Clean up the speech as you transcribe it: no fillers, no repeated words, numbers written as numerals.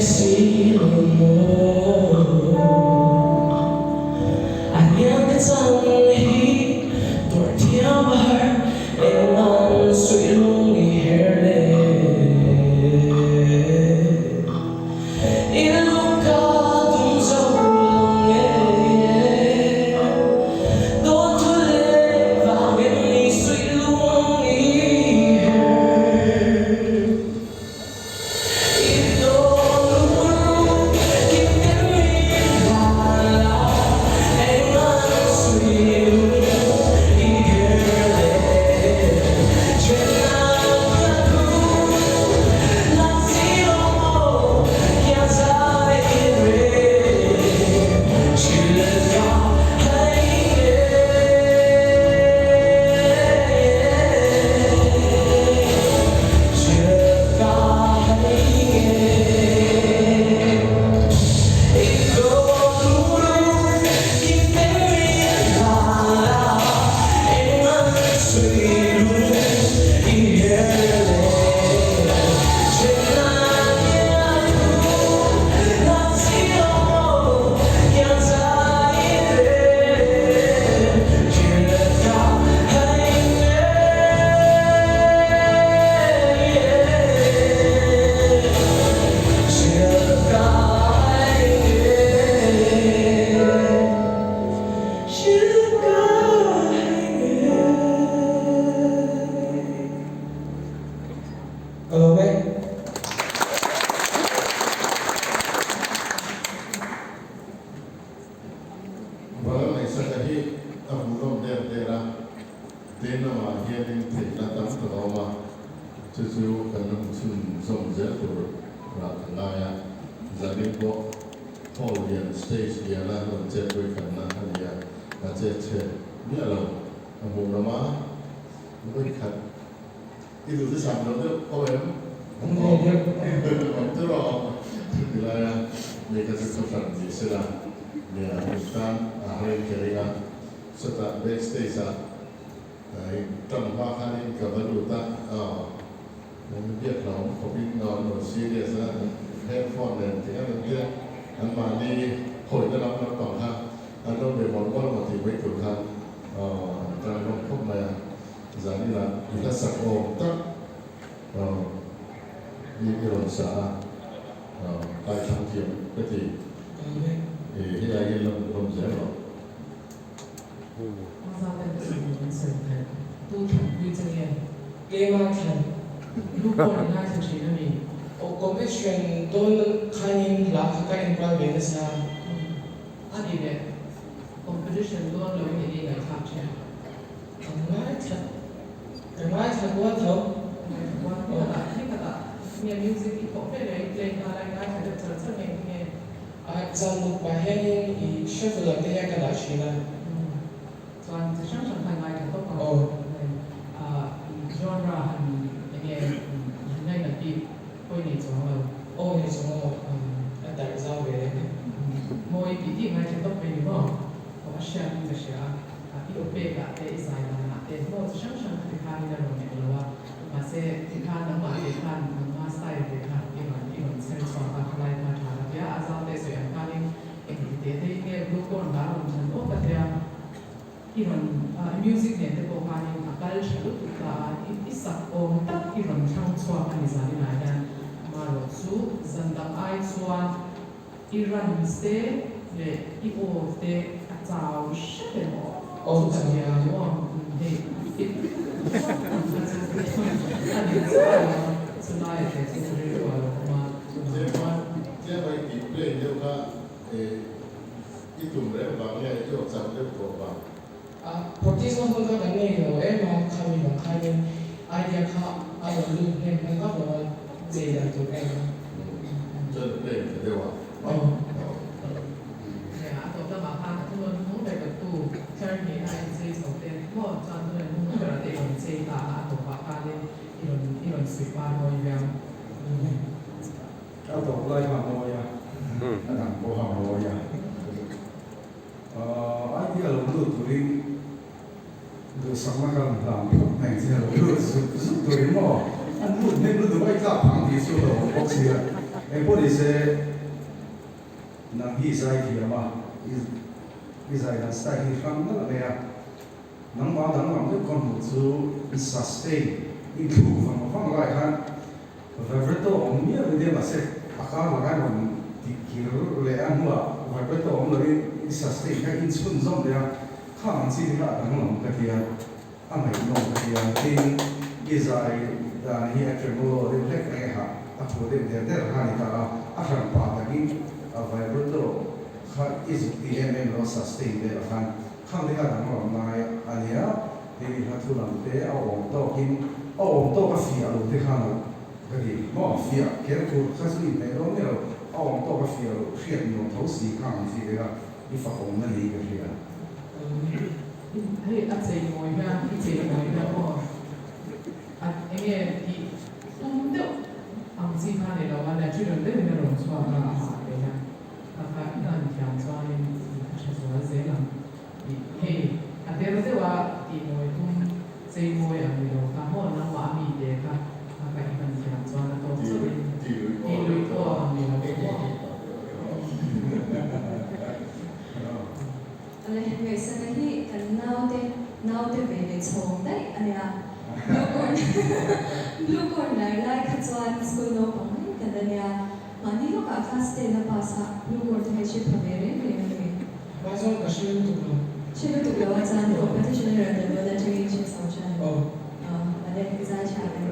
si mo anh nhớ cái dòng hi tuổi thiếu bờ em ngon suy luôn đi hè Chú cần nông chun sông dễ của lạc ngài gia đình bộ Paul Hiền stage kia là một chế đôi khẩn là hay là chế chế nghĩa là vùng Nam Á đôi khẩn đi từ sáng đó được có em không tức là thì là mình có sự phân gì sẽ là mình tan hay cái là sẽ ta backstage à trong hoa khai cả vấn đề ta mình biết là không biết nói một serious á headphone này thì anh biết anh mà đi hồi đó nó còn ha anh đâu để món quan mà thì mấy tuổi ha trong lúc không mà giá như là người ta sạc ôm tắc như cái lòng xã tại thăng kiểm cái thì cái ai làm dễ rồi cái mà thành lúc còn lại thì chỉ là mình có cái chuyện tôi khai nhiên là các em qua bên đó anh đi về competition luôn rồi thì đi ngày khác chứ cái mai thật quá thấu quá là hay cả nghe music thì có phải để play là lại ngay phải được trở thành nghe dòng một bài hát thì shuffle là cái cái đó chỉ là toàn chỉ sáng sớm hàng ngày thì tốt còn genre hành nghe ngay là đi quay này chỗ ô thì chúng nó tại sao về mỗi cái gì ngay trên top bên đó có share như thế nào cái OP cả cái sai là nè cái mỗi sáng sớm thì khai ra rồi này là mà sẽ thì khai nó mà thì khai nó sai thì khai cái mà cái mình sẽ chọn và khai mà thà là cái azal để sẽ khai cái cái cái blue con đó là mình ốp cái 이런 뮤직에 대고 가는 아까를 잘못했다 있었고 딱 이런 상처한 이사리나 야 말로 수 zandak ai chuan iran ste le iwo te achau shete mo ô ta chẳng ya mo de ani tsunai te tsuri wa ma thế vậy thì play nhiều cả cái tụm đấy vào nghe chỗ chẳng được của vào practice nó không có cái này rồi em mà khai mình bằng khai nên idea khác ai là lưu nên cái góc là gì là tụi em cho được play thì đều vào 또 마파 그건 홍대가 또 저기 아이들이 저때 뭐 저는 홍대가 이런 제가 또 마파는 이런 수익과 뭐 이런 áo tổ lai hoàng ngồi à đảng bộ hoàng ngồi à anh kia là một tuổi được sống mà cần làm thuốc này thì là giúp tuổi mò anh muốn nên lúc đó anh ra phẳng thì số đầu bốc xìa police nang hi sai thi ama izai na style hi kham na le ya nang ba dang lam de kon mu chu sustain in thu phang lai khan vibrato om ni a de ma se aka ma ga non ti kir le an wa vibrato om lo in sustain ka in chun zom le ya khang chi la dang lam ka ti ya a mai no ka ti ya tin izai da hi a tremolo de lek le ha a thu de ha ni ta a ran pa ta ki a vibrato kha is the mm lo sustain de la khan khang de ka dang lam mai ania de ha thu lam te a om to kin a om to ka fi a lo te khan ka di mo fi a ke ku kha su ni lo ne lo a om to ka fi a lo khiat ni lo thau si khang fi de ka ni fa ko na ni ka fi a hey at say mo ya say mo ya mo at enge di tumdo ang si pa ne lo na chu de ne lo so na ha de ya ka nan tiang so ni cha so ze na di hey at de wa di mo tum say mo ya ni lo ka ho na wa mi de ka ka nan tiang so na to so di lu to ni lo ko ale ngày sau khi cần nao te về để chồng đấy anh ạ blue corn này lại khát choan school no pang cần anh ạ mà đi lúc cả class ten na pasa blue corn thì chỉ phải về đấy về về Bazo Kashmir to go. chỉ có tụi nó chán competition này rồi tụi nó đã chơi chơi sao chán Oh. mà đây cái giá trả này